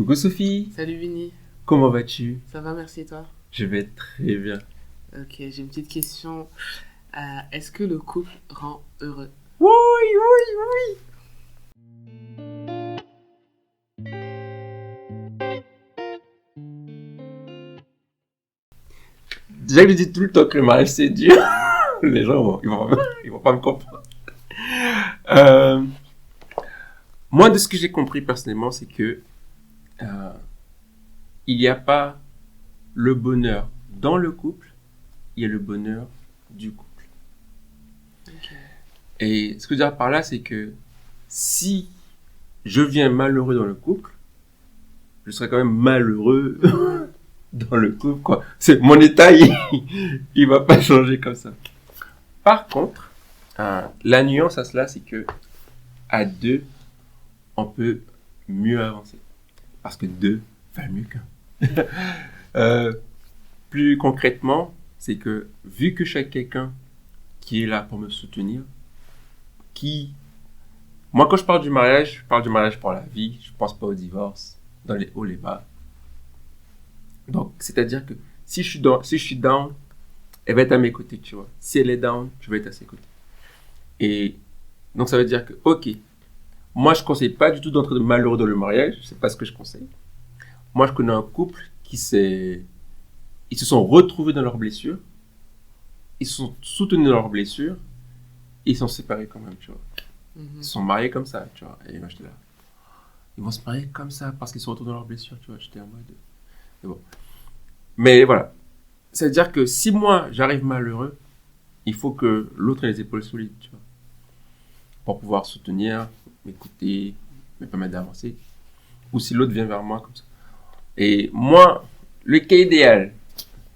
Coucou Sophie, Salut Vinny, comment vas-tu? ça va, merci et toi? Je vais très bien. Ok, j'ai une petite question. Est-ce que le couple rend heureux? Oui, oui, oui. Déjà que je dis tout le temps que le mariage c'est dur, les gens ils vont pas me comprendre. Euh, Moi, de ce que j'ai compris personnellement, c'est que euh, il n'y a pas le bonheur dans le couple, il y a le bonheur du couple. Ok. Et ce que je veux dire par là, c'est que si je viens malheureux dans le couple, je serai quand même malheureux dans le couple, quoi. C'est mon état, il va pas changer comme ça. Par contre, la nuance à cela, c'est que à deux, on peut mieux avancer. Parce que deux valent mieux qu'un. Euh, Plus concrètement, c'est que vu que chaque quelqu'un qui est là pour me soutenir, qui... Moi, quand je parle du mariage, je parle du mariage pour la vie. Je pense pas au divorce, dans les hauts, les bas. Donc, c'est-à-dire que si je suis down, elle va être à mes côtés, tu vois. Si elle est down, je vais être à ses côtés. Et donc, ça veut dire que, ok, moi, je conseille pas du tout d'entrer de malheureux dans le mariage. C'est pas ce que je conseille. Moi, je connais un couple ils se sont retrouvés dans leurs blessures. Ils se sont soutenus dans leurs blessures. Et ils sont séparés quand même, tu vois. Ils Mhm. se sont mariés comme ça, tu vois. Et moi, j'étais là. Ils vont se marier comme ça parce qu'ils se retrouvent dans leurs blessures, tu vois. J'étais en mode. Mais bon. Mais voilà. C'est-à-dire que si moi, j'arrive malheureux, il faut que l'autre ait les épaules solides, tu vois. Pour pouvoir soutenir, m'écouter, me permettre d'avancer. Ou si l'autre vient vers moi comme ça. Et moi, le cas idéal,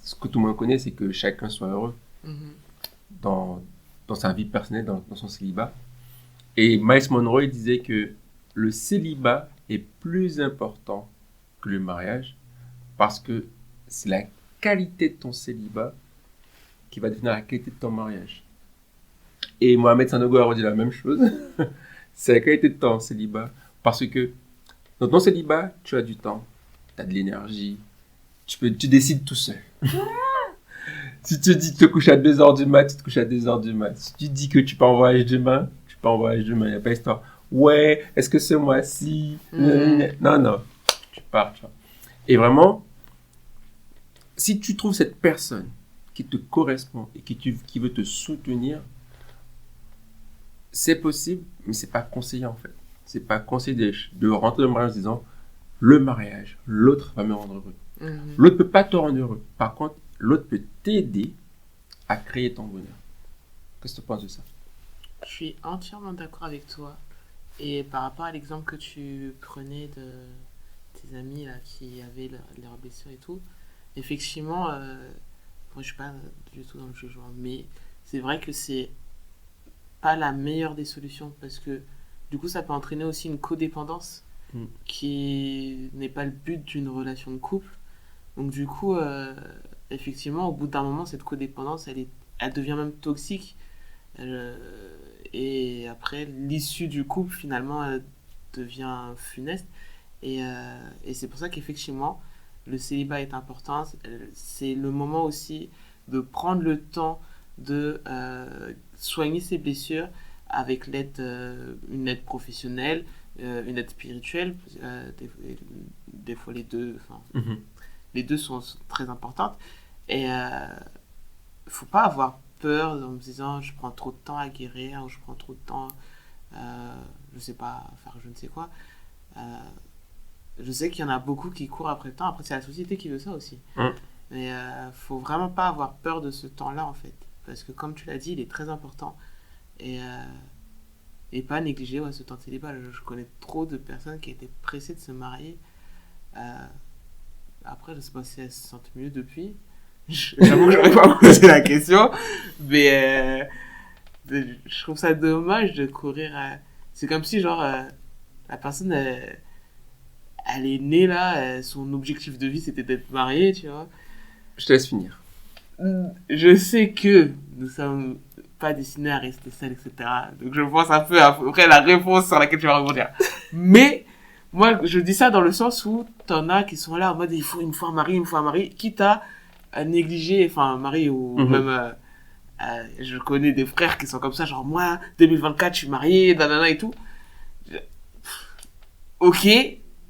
ce que tout le monde connaît, c'est que chacun soit heureux Mhm. dans, dans sa vie personnelle, dans son célibat. Et Miles Monroe disait que le célibat est plus important que le mariage parce que c'est la qualité de ton célibat qui va définir la qualité de ton mariage. Et Mohamed Sanogo a redit la même chose. C'est la qualité de ton célibat parce que dans ton célibat, tu as du temps, tu as de l'énergie, tu décides tout seul. Si tu dis de te coucher à 2h du mat, tu te couches à 2h du mat. Si tu dis que tu pars en voyage demain, tu pars en voyage demain. Il n'y a pas d'histoire. Ouais, est-ce que ce mois-ci... Non, non. Tu pars, tu vois. Et vraiment, si tu trouves cette personne qui te correspond et qui veut te soutenir, c'est possible, mais c'est pas conseillé en fait. C'est pas conseillé de rentrer dans le mariage en disant le mariage, l'autre va me rendre heureux. Mhm. L'autre peut pas te rendre heureux. Par contre, l'autre peut t'aider à créer ton bonheur. Qu'est-ce que tu penses de ça? Je suis entièrement d'accord avec toi. Et par rapport à l'exemple que tu prenais de tes amis là, qui avaient leurs blessures et tout, effectivement, moi je suis pas du tout dans le jugement, mais c'est vrai que c'est pas la meilleure des solutions parce que du coup ça peut entraîner aussi une codépendance Mm. qui n'est pas le but d'une relation de couple. Donc du coup, effectivement, au bout d'un moment, cette codépendance, elle devient même toxique. Euh, et après, l'issue du couple, finalement, devient funeste. Et c'est pour ça qu'effectivement, le célibat est important. C'est le moment aussi de prendre le temps de soigner ses blessures avec une aide professionnelle, une aide spirituelle. Des fois, les deux, enfin, Mhm. les deux sont très importantes. Et faut pas avoir peur en me disant je prends trop de temps à guérir ou je prends trop de temps, euh, je sais pas, à faire je ne sais quoi. Euh, je sais qu'il y en a beaucoup qui courent après le temps. Après, c'est la société qui veut ça aussi. Mm. Mais faut vraiment pas avoir peur de ce temps-là en fait. Parce que comme tu l'as dit, il est très important. Et, pas négliger ce temps de célibat. Je connais trop de personnes qui étaient pressées de se marier. Euh, Après, je sais pas si elles se sentent mieux depuis. J'avoue que j'aurais pas posé la question. Mais je trouve ça dommage de courir. C'est comme si, genre, la personne, elle est née là, son objectif de vie c'était d'être mariée, tu vois. Je te laisse finir. Je sais que nous sommes pas destinés à rester seuls, etc. Donc je pense un peu à peu près la réponse sur laquelle tu vas rebondir. Mais moi, je dis ça dans le sens où t'en as qui sont là en mode il me faut un mari, quitte à négliger, enfin, un mari ou même, je connais des frères qui sont comme ça, genre, moi, 2024, je suis marié, nanana et tout. Ok,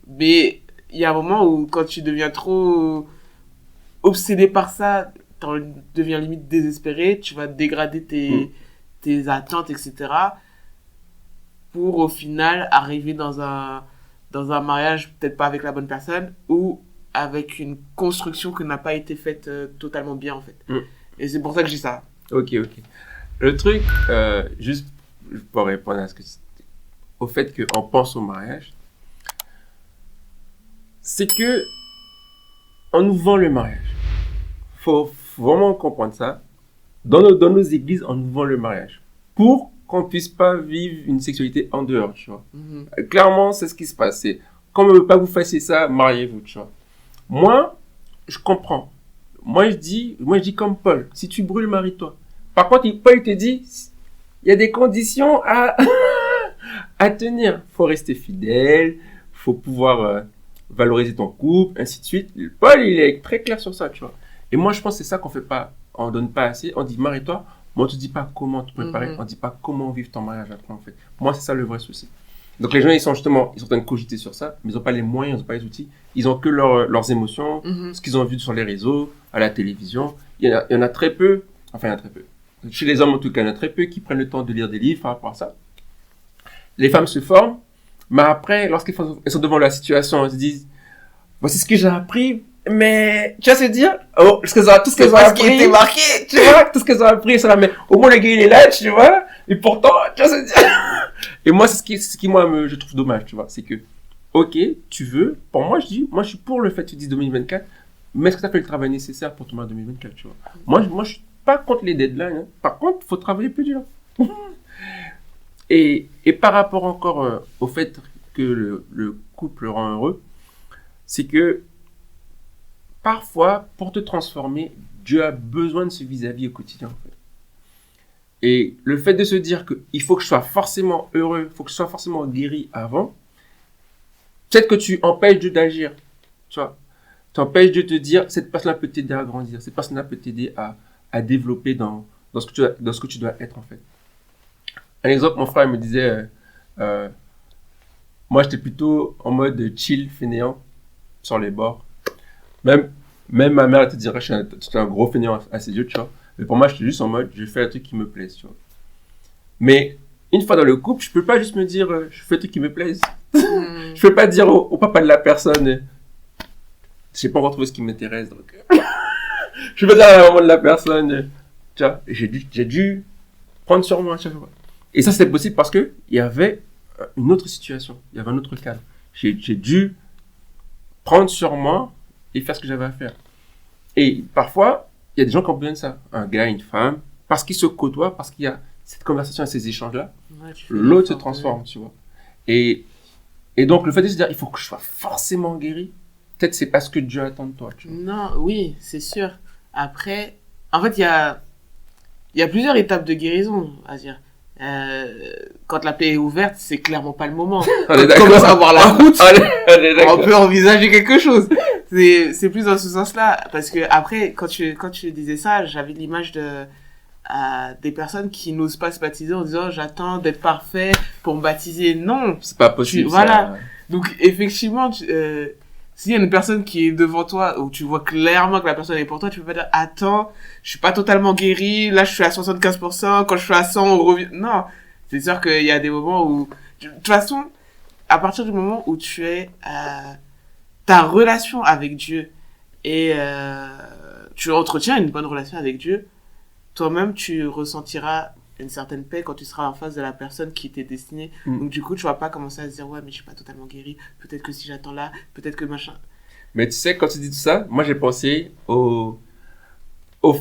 mais il y a un moment où quand tu deviens trop obsédé par ça, t'en deviens limite désespéré, tu vas dégrader tes attentes, etc. pour au final arriver dans un mariage, peut-être pas avec la bonne personne, ou avec une construction qui n'a pas été faite totalement bien en fait. Et c'est pour ça que je dis ça. Ok. Le truc, juste pour répondre à ce que au fait qu'on pense au mariage, c'est que on nous vend le mariage. Faut vraiment comprendre ça. Dans nos églises, on nous vend le mariage pour qu'on puisse pas vivre une sexualité en dehors, tu vois. Clairement, c'est ce qui se passe. C'est, comme on veut pas vous fassiez ça, mariez-vous, tu vois. Moi, je comprends. Moi, je dis comme Paul, si tu brûles, marie-toi. Par contre, Paul te dit, il y a des conditions à tenir. Faut rester fidèle, faut pouvoir valoriser ton couple, ainsi de suite. Paul, il est très clair sur ça, tu vois. Et moi, je pense que c'est ça qu'on fait pas, on donne pas assez. On dit marie-toi, mais on te dit pas comment te préparer, on dit pas comment vivre ton mariage après, en fait. Moi, c'est ça le vrai souci. Donc les gens, ils sont en train de cogiter sur ça, mais ils n'ont pas les moyens, ils n'ont pas les outils. Ils ont que leurs émotions, ce qu'ils ont vu sur les réseaux, à la télévision. Il y en a très peu, enfin il y en a très peu. Chez les hommes en tout cas, il y en a très peu qui prennent le temps de lire des livres par rapport à ça. Les femmes se forment, mais après, lorsqu'elles sont devant la situation, elles se disent, voici ce que j'ai appris, mais tu vas se dire, oh, tout ce qu'elles ont appris, était marqué, tu vois, tout ce qu'elles ont appris, ça va, mais au moins le gars il est là, tu vois, et pourtant, tu vas se dire. Et moi, c'est ce qui moi, je trouve dommage, tu vois. C'est que, ok, tu veux, pour moi, je suis pour le fait que tu dises 2024, mais est-ce que tu as fait le travail nécessaire pour ton mariage 2024, tu vois. Moi, je suis pas contre les deadlines, hein. Par contre, il faut travailler plus dur. Et par rapport encore au fait que le couple rend heureux, c'est que, parfois, pour te transformer, Dieu a besoin de ce vis-à-vis au quotidien, en fait. Et le fait de se dire qu'il faut que je sois forcément heureux, il faut que je sois forcément guéri avant, peut-être que tu empêches Dieu d'agir. Tu vois, tu empêches Dieu de te dire, cette personne-là peut t'aider à grandir, cette personne-là peut t'aider à développer dans ce que tu dois être, en fait. Un exemple, mon frère me disait, moi j'étais plutôt en mode chill, fainéant, sur les bords. Même ma mère elle te dirait, j'étais un gros fainéant à ses yeux, tu vois. Mais pour moi, j'étais juste en mode, je fais un truc qui me plaise, tu vois. Mais une fois dans le couple, je peux pas juste me dire, je fais un truc qui me plaise. Je peux pas dire au papa de la personne, j'ai pas encore trouvé ce qui m'intéresse, donc. Je peux pas dire à la maman de la personne, tu vois, j'ai dû prendre sur moi à chaque fois. Et ça, c'était possible parce que il y avait une autre situation, il y avait un autre cadre. J'ai dû prendre sur moi et faire ce que j'avais à faire. Et parfois, il y a des gens qui ont besoin de ça. Un gars, une femme, parce qu'ils se côtoient, parce qu'il y a cette conversation et ces échanges-là, l'autre se transforme, tu vois. Et donc, le fait de se dire, il faut que je sois forcément guéri, peut-être c'est parce que Dieu attend de toi, tu vois. Non, oui, c'est sûr. Après, en fait, il y a plusieurs étapes de guérison, à dire. Quand la plaie est ouverte, c'est clairement pas le moment. Quand on commence à voir la route, on peut envisager quelque chose. C'est plus dans ce sens-là, parce que après, quand tu disais ça, j'avais l'image de des personnes qui n'osent pas se baptiser en disant j'attends d'être parfait pour me baptiser. Non, c'est pas possible. Voilà. Donc effectivement, s'il y a une personne qui est devant toi où tu vois clairement que la personne est pour toi, tu peux pas dire attends, je suis pas totalement guéri, là je suis à 75%, quand je suis à 100 on revient. Non, c'est sûr qu'il y a des moments où de toute façon, à partir du moment où tu es ta relation avec Dieu et tu entretiens une bonne relation avec Dieu, toi-même tu ressentiras une certaine paix quand tu seras en face de la personne qui t'est destinée. Donc du coup tu vas pas commencer à se dire ouais mais je suis pas totalement guéri, peut-être que si j'attends là, peut-être que machin. Mais tu sais, quand tu dis tout ça, moi j'ai pensé aux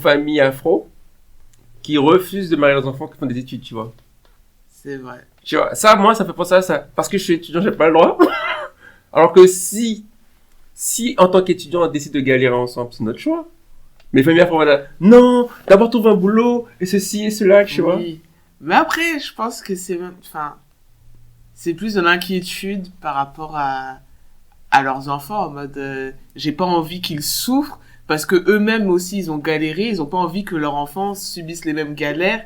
familles afro qui refusent de marier leurs enfants qui font des études, tu vois. C'est vrai. Tu vois, ça, moi, ça fait penser à ça. Parce que je suis étudiant, j'ai pas le droit. Alors que si en tant qu'étudiant, on décide de galérer ensemble, c'est notre choix. Mais les familles afro, voilà, non, d'abord trouve un boulot, et ceci et cela, tu vois. Mais après, je pense que c'est même, enfin, C'est plus de l'inquiétude par rapport à leurs enfants, en mode j'ai pas envie qu'ils souffrent parce que eux-mêmes aussi ils ont galéré, ils ont pas envie que leurs enfants subissent les mêmes galères.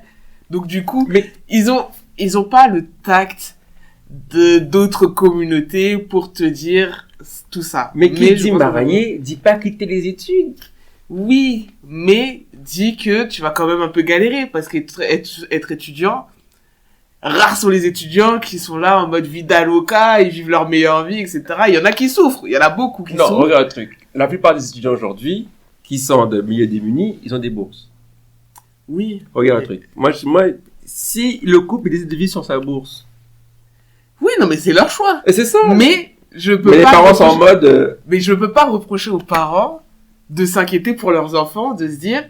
Donc du coup, Mais, ils ont pas le tact de d'autres communautés pour te dire tout ça. mais qui je dit pense que- marié, dit pas quitter les études. Oui, mais dis que tu vas quand même un peu galérer parce qu'être étudiant, rares sont les étudiants qui sont là en mode vie d'aloca, ils vivent leur meilleure vie, etc. Il y en a qui souffrent, il y en a beaucoup qui Non, souffrent. regarde un truc. La plupart des étudiants aujourd'hui, qui sont de milieux démunis, ils ont des bourses. Oui. Regarde un Mais- truc. Moi, si le couple il décide de vivre sur sa bourse, Oui, non, mais c'est leur choix. et c'est ça. Mais je peux Mais les pas parents sont en reprocher- mode, Mais je peux pas reprocher aux parents de s'inquiéter pour leurs enfants, de se dire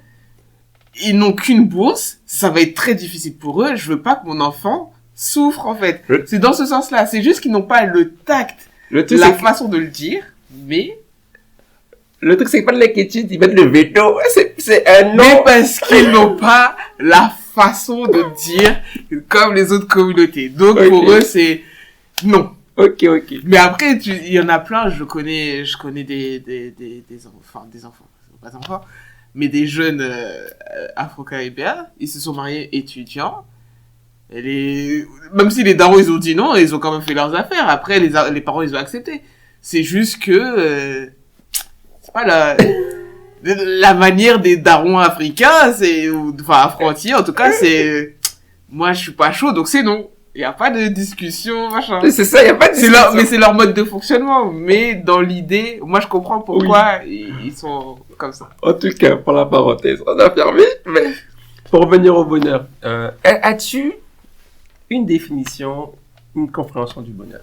ils n'ont qu'une bourse, ça va être très difficile pour eux, je veux pas que mon enfant souffre en fait. Le- C'est dans ce sens-là, c'est juste qu'ils n'ont pas le tact, le truc, la c'est que- façon de le dire, mais c'est pas de l'inquiétude, ils mettent le veto. C'est un mais non. parce qu'ils n'ont pas la façon de dire comme les autres communautés. Donc Ok. pour eux c'est non. Ok. Mais après, il y en a plein, je connais des enfants, pas des enfants, mais des jeunes afro-caribéens, ils se sont mariés étudiants. Même si les darons, ils ont dit non, ils ont quand même fait leurs affaires. Après, les parents, ils ont accepté. C'est juste que, c'est pas la manière des darons africains, enfin, afro-antillais, en tout cas, moi, je suis pas chaud, donc c'est non. Il y a pas de discussion, machin. C'est ça, y a pas de Mais c'est leur mode de fonctionnement. Mais dans l'idée, moi je comprends pourquoi ils sont comme ça. En tout cas, pour la parenthèse, on a fermé. Mais pour revenir au bonheur, as-tu une définition, une compréhension du bonheur?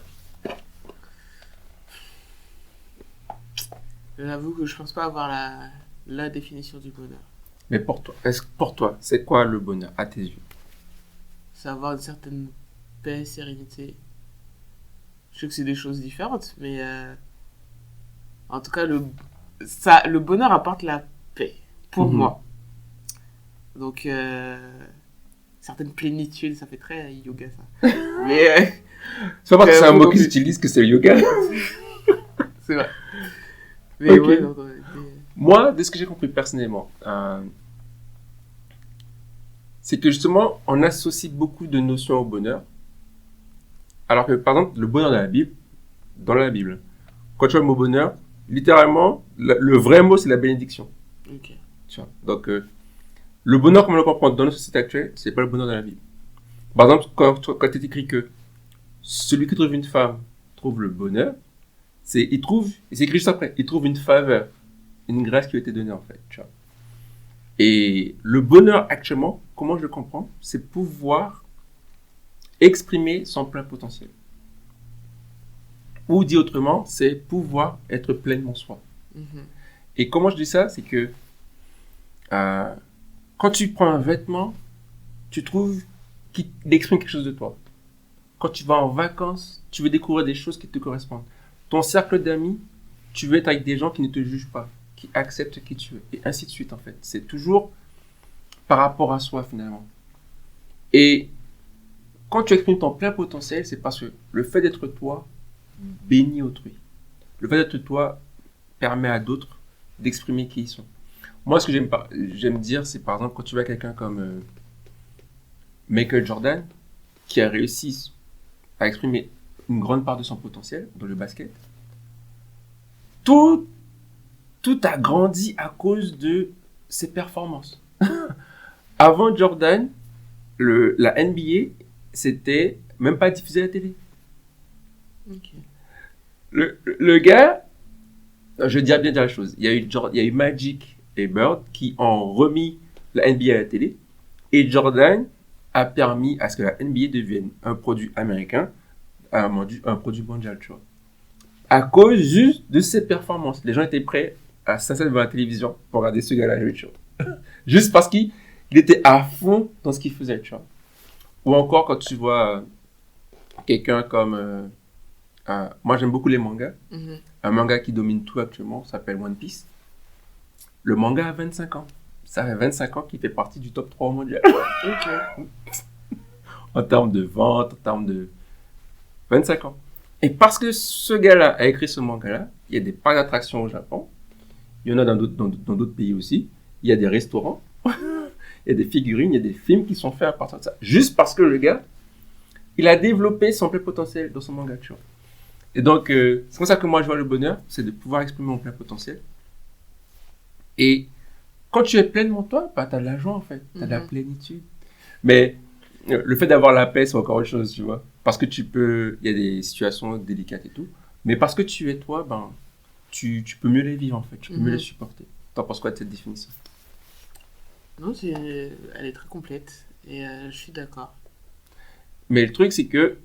J'avoue que je pense pas avoir la définition du bonheur. Mais pour toi, c'est quoi le bonheur à tes yeux? C'est avoir une certaine paix, sérénité. Je sais que c'est des choses différentes, mais en tout cas, le bonheur apporte la paix pour Mhm. moi. Donc, certaine plénitude, ça fait très yoga ça. Mais C'est pas parce que c'est un mot beaucoup qu'ils plus. utilisent que c'est le yoga. c'est vrai. Mais Ok. ouais, non, Moi, de ce que j'ai compris personnellement, c'est que justement, on associe beaucoup de notions au bonheur. Alors que, par exemple, le bonheur dans la Bible, quand tu vois le mot bonheur, littéralement, le vrai mot, c'est la bénédiction. ok. Tu vois. Donc, le bonheur, comme on le comprend dans notre société actuelle, c'est pas le bonheur dans la Bible. Par exemple, quand il est écrit que celui qui trouve une femme trouve le bonheur, il trouve, et c'est écrit juste après, il trouve une faveur, une grâce qui lui a été donnée en fait. Tu vois. Et le bonheur actuellement, comment je le comprends, c'est pouvoir exprimer son plein potentiel. Ou dit autrement, c'est pouvoir être pleinement soi. Mhm. Et comment je dis ça, c'est que quand tu prends un vêtement, tu trouves qu'il exprime quelque chose de toi. Quand tu vas en vacances, tu veux découvrir des choses qui te correspondent. Ton cercle d'amis, tu veux être avec des gens qui ne te jugent pas, qui acceptent qui tu es, et ainsi de suite en fait. C'est toujours par rapport à soi finalement. Et quand tu exprimes ton plein potentiel, c'est parce que le fait d'être toi bénit autrui. Le fait d'être toi permet à d'autres d'exprimer qui ils sont. Moi, ce que j'aime dire, c'est par exemple quand tu vois quelqu'un comme Michael Jordan, qui a réussi à exprimer une grande part de son potentiel dans le basket, tout a grandi à cause de ses performances. Avant Jordan, la NBA, c'était même pas diffusé à la télé. Ok. Le gars, je vais bien dire la chose, il y a eu Magic et Bird qui ont remis la NBA à la télé, et Jordan a permis à ce que la NBA devienne un produit américain, un produit mondial, tu vois. À cause juste de ses performances. Les gens étaient prêts à s'installer devant la télévision pour regarder ce gars-là jouer, tu vois. Juste parce qu'il était à fond dans ce qu'il faisait, tu vois. Ou encore quand tu vois quelqu'un comme... moi, j'aime beaucoup les mangas. Mhm. Un manga qui domine tout actuellement s'appelle One Piece. Le manga a 25 ans. Ça fait 25 ans qu'il fait partie du top 3 mondial. Ok. En termes de vente, en termes de 25 ans. Et parce que ce gars-là a écrit ce manga-là, il y a des parcs d'attractions au Japon. Il y en a dans d'autres pays aussi. Il y a des restaurants. Il y a des figurines, il y a des films qui sont faits à partir de ça. Juste parce que le gars, il a développé son plein potentiel dans son manga, tu vois. Et donc, c'est comme ça que moi je vois le bonheur, c'est de pouvoir exprimer mon plein potentiel. Et quand tu es pleinement toi, bah, tu as de la joie en fait, tu as de la plénitude. Mais le fait d'avoir la paix, c'est encore autre chose, tu vois. Parce que il y a des situations délicates et tout. Mais parce que tu es toi, ben, tu peux mieux les vivre en fait, tu peux mieux les supporter. T'en penses quoi de cette définition? Non, elle est très complète et je suis d'accord. Mais le truc, c'est que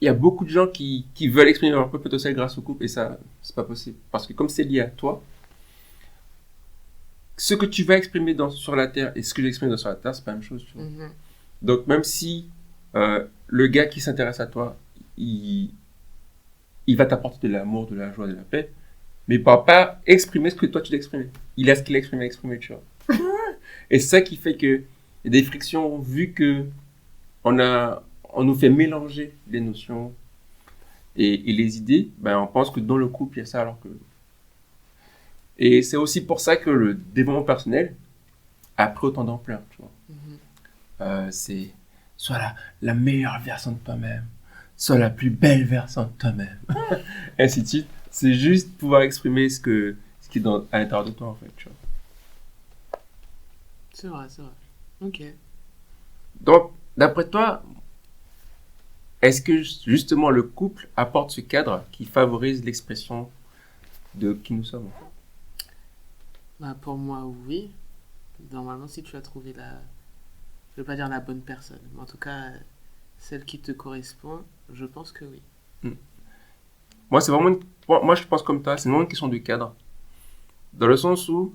il y a beaucoup de gens qui veulent exprimer leur propre potentiel grâce au couple et ça, c'est pas possible. Parce que comme c'est lié à toi, ce que tu vas exprimer sur la terre et ce que j'exprime sur la terre, c'est pas la même chose, tu vois. Donc même si le gars qui s'intéresse à toi, il va t'apporter de l'amour, de la joie, de la paix, mais il ne va pas exprimer ce que toi tu dois exprimer. Il a ce qu'il a exprimé, tu vois. Et c'est ça qui fait qu'il y a des frictions, vu que on nous fait mélanger les notions et les idées, ben on pense que dans le couple, il y a ça alors que... Et c'est aussi pour ça que le développement personnel a pris autant d'ampleur, tu vois. C'est soit la meilleure version de toi-même, soit la plus belle version de toi-même, ainsi de suite. C'est juste pouvoir exprimer ce qui est à l'intérieur de toi, en fait, tu vois. C'est vrai. Ok. Donc, d'après toi, est-ce que justement le couple apporte ce cadre qui favorise l'expression de qui nous sommes? Bah, pour moi, oui. Normalement, si tu as trouvé je vais pas dire la bonne personne, mais en tout cas, celle qui te correspond, je pense que oui. Moi, c'est vraiment moi, je pense comme toi, c'est vraiment une question de cadre. Dans le sens où,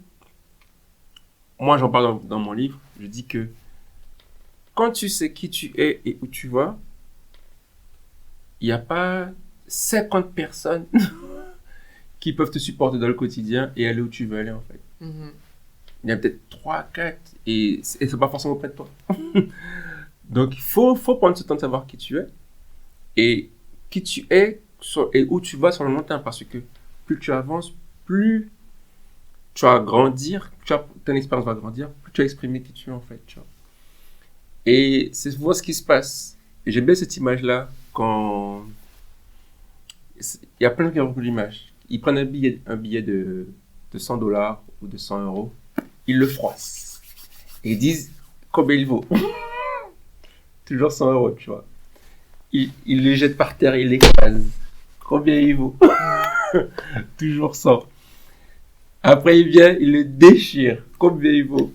moi, j'en parle dans mon livre, je dis que quand tu sais qui tu es et où tu vas, il n'y a pas 50 personnes qui peuvent te supporter dans le quotidien et aller où tu veux aller, en fait. Il y a peut-être 3, 4 et c'est pas forcément près de toi. Donc, il faut prendre ce temps de savoir qui tu es et qui tu es et où tu vas sur le long terme, parce que plus tu avances, plus tu vas grandir, ton expérience va grandir, plus tu vas exprimer qui tu es, en fait. Tu vois. Et c'est voir ce qui se passe. Et j'aime bien cette image-là quand... Il y a plein de gens qui ont beaucoup l'image. Ils prennent un billet de $100 ou de 100 €. Ils le froissent. Et ils disent combien il vaut. Toujours 100 €, tu vois. Ils le jettent par terre, ils l'écrasent. Combien il vaut? Toujours 100. Après, il vient, il le déchire. Combien il vaut?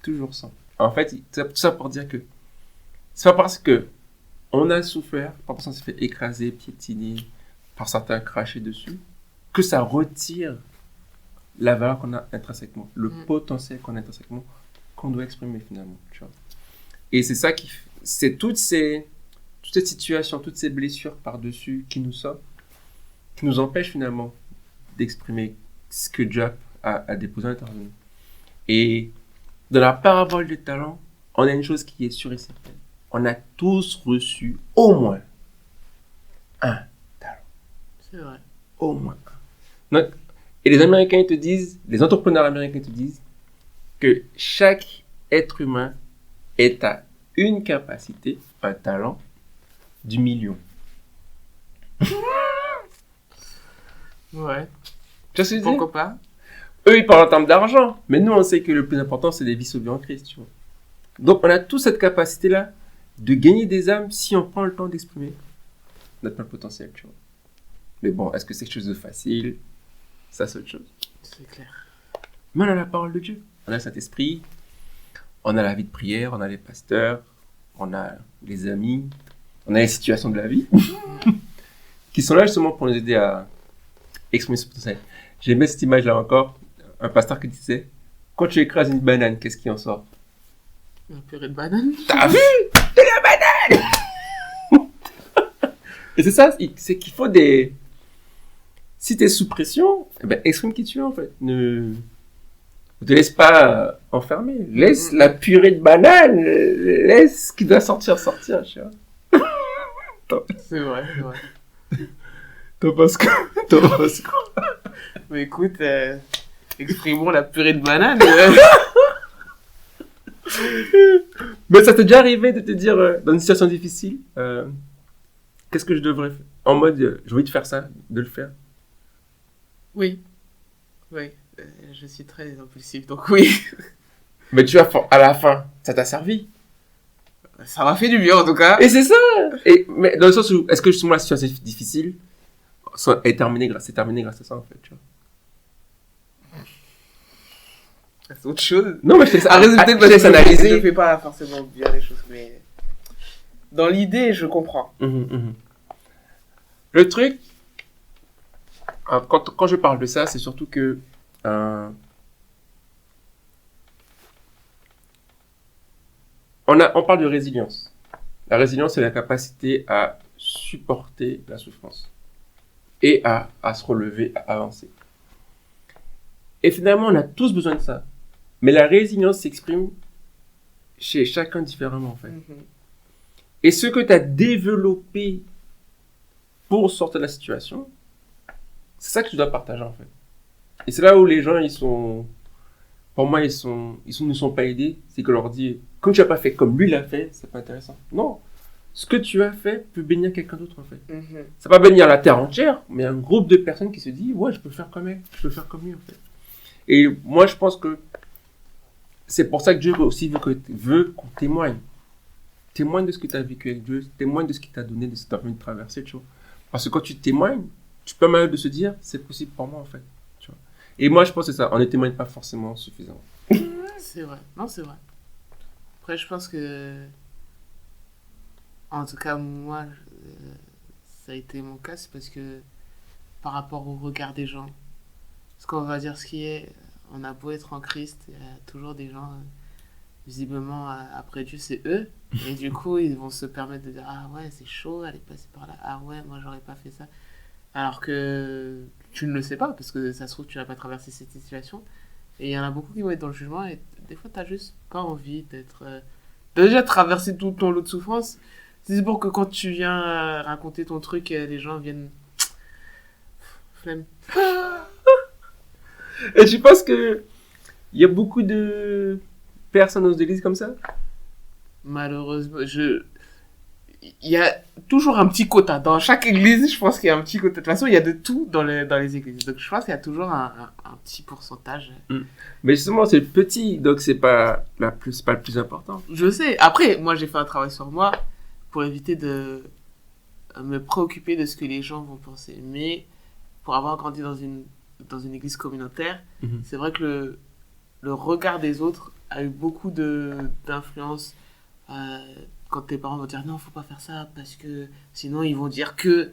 Toujours 100. En fait, c'est tout ça pour dire que c'est pas parce que on a souffert, pas parce qu'on s'est fait écraser, piétiner, par certains cracher dessus, que ça retire la valeur qu'on a intrinsèquement, le potentiel qu'on a intrinsèquement, qu'on doit exprimer finalement. Tu vois. Et c'est ça c'est toutes cette situation, toutes ces blessures par-dessus qui nous sommes, qui nous empêchent finalement d'exprimer ce que Dieu a déposé à l'intérieur de nous. Et dans la parabole des talents, on a une chose qui est sûre et certaine. On a tous reçu au moins un talent. C'est vrai. Au moins un. Donc, et les Américains te disent, les entrepreneurs américains te disent que chaque être humain est à une capacité, un talent, du million. Ouais. Tu vois ce que je veux dire? Pourquoi pas? Eux, ils parlent en termes d'argent. Mais nous, on sait que le plus important, c'est des vies sauvées en Christ. Tu vois. Donc, on a tous cette capacité-là de gagner des âmes si on prend le temps d'exprimer notre plein potentiel. Tu vois. Mais bon, est-ce que c'est quelque chose de facile? Ça, c'est autre chose. C'est clair. Mais on a la parole de Dieu. On a le Saint-Esprit. On a la vie de prière. On a les pasteurs. On a les amis. On a les situations de la vie qui sont là justement pour nous aider à exprimer ce potentiel. J'aime bien cette image-là encore. Un pasteur qui disait, quand tu écrases une banane, qu'est-ce qui en sort? Un purée de banane. T'as vu? De la banane. Et c'est ça, c'est qu'il faut des... Si t'es sous pression, eh ben, exprime qui tu es en fait. Ne te laisse pas enfermer. Laisse la purée de banane, laisse ce qui doit sortir, tu vois. C'est vrai, c'est vrai. T'en penses quoi? T'en penses quoi? Mais écoute, exprimons la purée de banane. Mais ça t'est déjà arrivé de te dire, dans une situation difficile, qu'est-ce que je devrais faire? En mode, j'ai envie de faire ça, de le faire. Oui, oui. Je suis très impulsif, donc oui. Mais tu vois, à la fin, ça t'a servi. Ça m'a fait du bien en tout cas. Et c'est ça. Mais dans le sens où, est-ce que justement la situation difficile est terminée grâce à ça, en fait, tu vois. C'est autre chose. Non, mais je fais À résulter, je laisse analyser. je fais pas forcément bien les choses, mais dans l'idée, je comprends. Le truc, quand je parle de ça, c'est surtout que on parle de résilience. La résilience, c'est la capacité à supporter la souffrance et à se relever, à avancer. Et finalement, on a tous besoin de ça. Mais la résilience s'exprime chez chacun différemment, en fait. Et ce que tu as développé pour sortir de la situation, c'est ça que tu dois partager, en fait. Et c'est là où les gens, pour moi, ne sont pas aidés. C'est que leur dit, quand tu n'as pas fait comme lui l'a fait, c'est pas intéressant. Non. Ce que tu as fait peut bénir quelqu'un d'autre, en fait. Ça va bénir la terre entière, mais un groupe de personnes qui se dit, ouais, je peux faire comme elle, je peux faire comme lui, en fait. Et moi, je pense que c'est pour ça que Dieu aussi veut qu'on témoigne. Témoigne de ce que tu as vécu avec Dieu, témoigne de ce qu'il t'a donné, de ce que tu as envie de traverser, tu vois. Parce que quand tu témoignes, tu peux même de se dire, c'est possible pour moi, en fait. Tu vois. Et moi, je pense que c'est ça. On ne témoigne pas forcément suffisamment. C'est vrai. Non, c'est vrai. Après, je pense que... En tout cas, moi, ça a été mon cas, c'est parce que par rapport au regard des gens, parce qu'on va dire ce qui est, on a beau être en Christ, il y a toujours des gens, visiblement, après Dieu, c'est eux. Et du coup, ils vont se permettre de dire, ah ouais, c'est chaud, elle est passée par là. Ah ouais, moi, j'aurais pas fait ça. Alors que tu ne le sais pas, parce que ça se trouve, tu n'as pas traversé cette situation. Et il y en a beaucoup qui vont être dans le jugement, et des fois, tu n'as juste pas envie d'être... T'as déjà traversé tout ton lot de souffrance. C'est pour que quand tu viens raconter ton truc, les gens viennent... Flemme. Et je pense que il y a beaucoup de personnes aux églises comme ça. Malheureusement, il y a toujours un petit quota. Dans chaque église, je pense qu'il y a un petit quota. De toute façon, il y a de tout dans les églises. Donc, je pense qu'il y a toujours un petit pourcentage. Mais justement, c'est petit, donc c'est pas le plus important. Je sais. Après, moi, j'ai fait un travail sur moi pour éviter de me préoccuper de ce que les gens vont penser. Mais pour avoir grandi dans une église communautaire, c'est vrai que le regard des autres a eu beaucoup d'influence. Quand tes parents vont dire non, faut pas faire ça parce que sinon ils vont dire que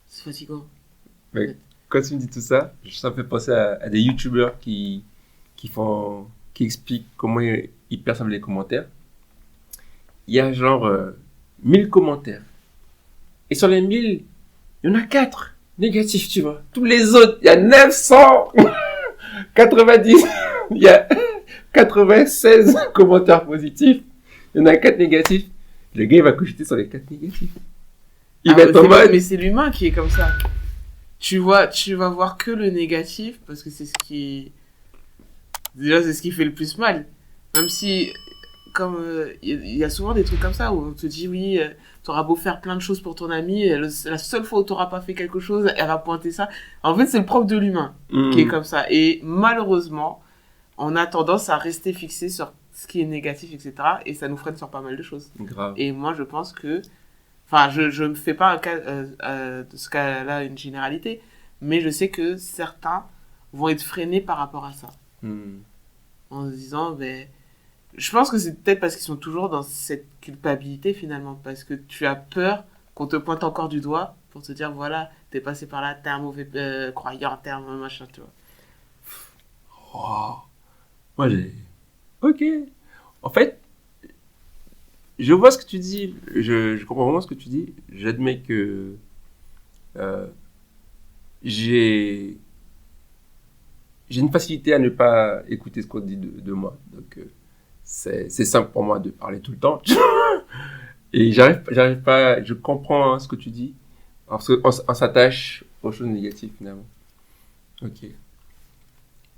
c'est fatigant. Mais quand tu me dis tout ça, ça me fait penser à des youtubeurs qui expliquent comment ils perçoivent les commentaires. Il y a genre 1000 commentaires. Et sur les 1000, il y en a 4 négatifs, tu vois. Tous les autres, il y a 990, il y a 96 commentaires positifs. Il y en a 4 négatifs. Le gars, il va cogiter sur les 4 négatifs. Il va être en mode... Mais c'est l'humain qui est comme ça. Tu vas voir que le négatif parce que c'est ce qui... Déjà, c'est ce qui fait le plus mal. Même si, comme il y a souvent des trucs comme ça où on te dit, oui, t'auras beau faire plein de choses pour ton ami, la seule fois où t'auras pas fait quelque chose, elle va pointer ça. En fait, c'est le propre de l'humain qui est comme ça. Et malheureusement, on a tendance à rester fixé sur ce qui est négatif, etc. Et ça nous freine sur pas mal de choses. Grave. Et moi, je pense que... Enfin, je ne fais pas de ce cas-là une généralité, mais je sais que certains vont être freinés par rapport à ça. En se disant, ben... Je pense que c'est peut-être parce qu'ils sont toujours dans cette culpabilité, finalement. Parce que tu as peur qu'on te pointe encore du doigt pour te dire, voilà, t'es passé par là, t'es un mauvais croyant, t'es un machin, tu vois. Oh. Moi, Ok. En fait, je vois ce que tu dis. Je comprends vraiment ce que tu dis. J'admets que j'ai une facilité à ne pas écouter ce qu'on dit de moi. Donc, c'est simple pour moi de parler tout le temps. Et j'arrive pas, je comprends ce que tu dis, parce qu'on s'attache aux choses négatives finalement. Ok.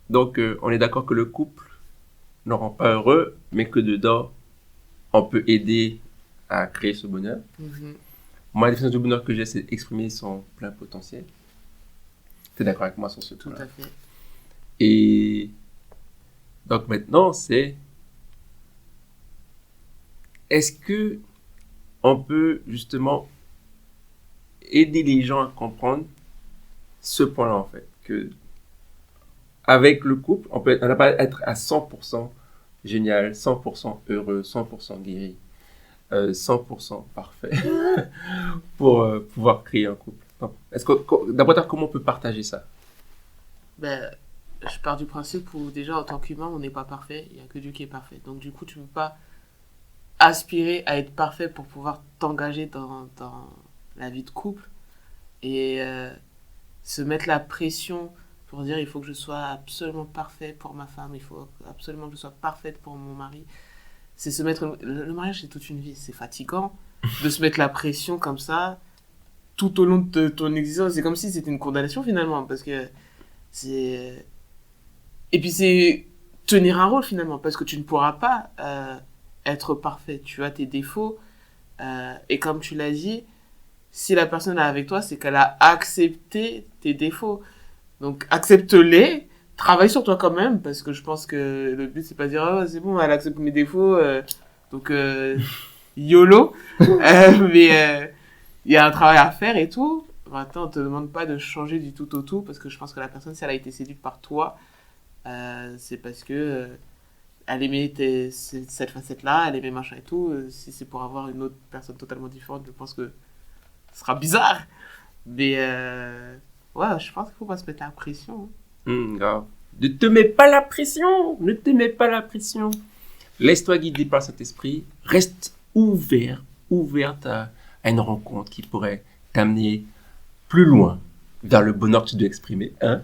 Donc, on est d'accord que le couple ne rend pas heureux, mais que dedans, on peut aider à créer ce bonheur. Mhm. Moi, la définition du bonheur que j'ai, c'est exprimer son plein potentiel. Tu es d'accord avec moi sur ce Tout point-là? à fait. Et donc maintenant, c'est est-ce que on peut justement aider les gens à comprendre ce point-là en fait, que avec le couple, on n'a pas être à 100% génial, 100% heureux, 100% guéri, 100% parfait pour pouvoir créer un couple. Donc, est-ce que d'abord, comment on peut partager ça? Ben, je pars du principe où déjà en tant qu'humain, on n'est pas parfait, il n'y a que Dieu qui est parfait. Donc du coup, tu ne peux pas aspirer à être parfait pour pouvoir t'engager dans la vie de couple et se mettre la pression pour dire il faut que je sois absolument parfait pour ma femme, il faut absolument que je sois parfaite pour mon mari. C'est se mettre... Le mariage, c'est toute une vie, c'est fatigant de se mettre la pression comme ça tout au long de ton existence. C'est comme si c'était une condamnation finalement, parce que c'est... Et puis c'est tenir un rôle finalement, parce que tu ne pourras pas être parfait. Tu as tes défauts, et comme tu l'as dit, si la personne est avec toi, c'est qu'elle a accepté tes défauts. Donc accepte-les, travaille sur toi quand même, parce que je pense que le but c'est pas de dire oh, c'est bon, elle accepte mes défauts, donc YOLO. Mais il y a un travail à faire et tout. Maintenant, on te demande pas de changer du tout au tout, parce que je pense que la personne, si elle a été séduite par toi, c'est parce que elle aimait cette facette-là, elle aimait machin et tout. Si c'est pour avoir une autre personne totalement différente, je pense que ce sera bizarre. Mais ouais, je pense qu'il faut pas se mettre la pression. Grave. Ne te mets pas la pression. Ne te mets pas la pression. Laisse-toi guider par cet esprit. Reste ouverte à une rencontre qui pourrait t'amener plus loin vers le bonheur que tu dois exprimer. Hein?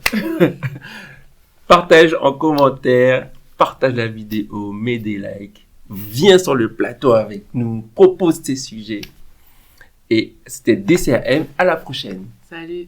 Partage en commentaire, partage la vidéo, mets des likes, viens sur le plateau avec nous, propose tes sujets. Et c'était DCAM, à la prochaine. Salut.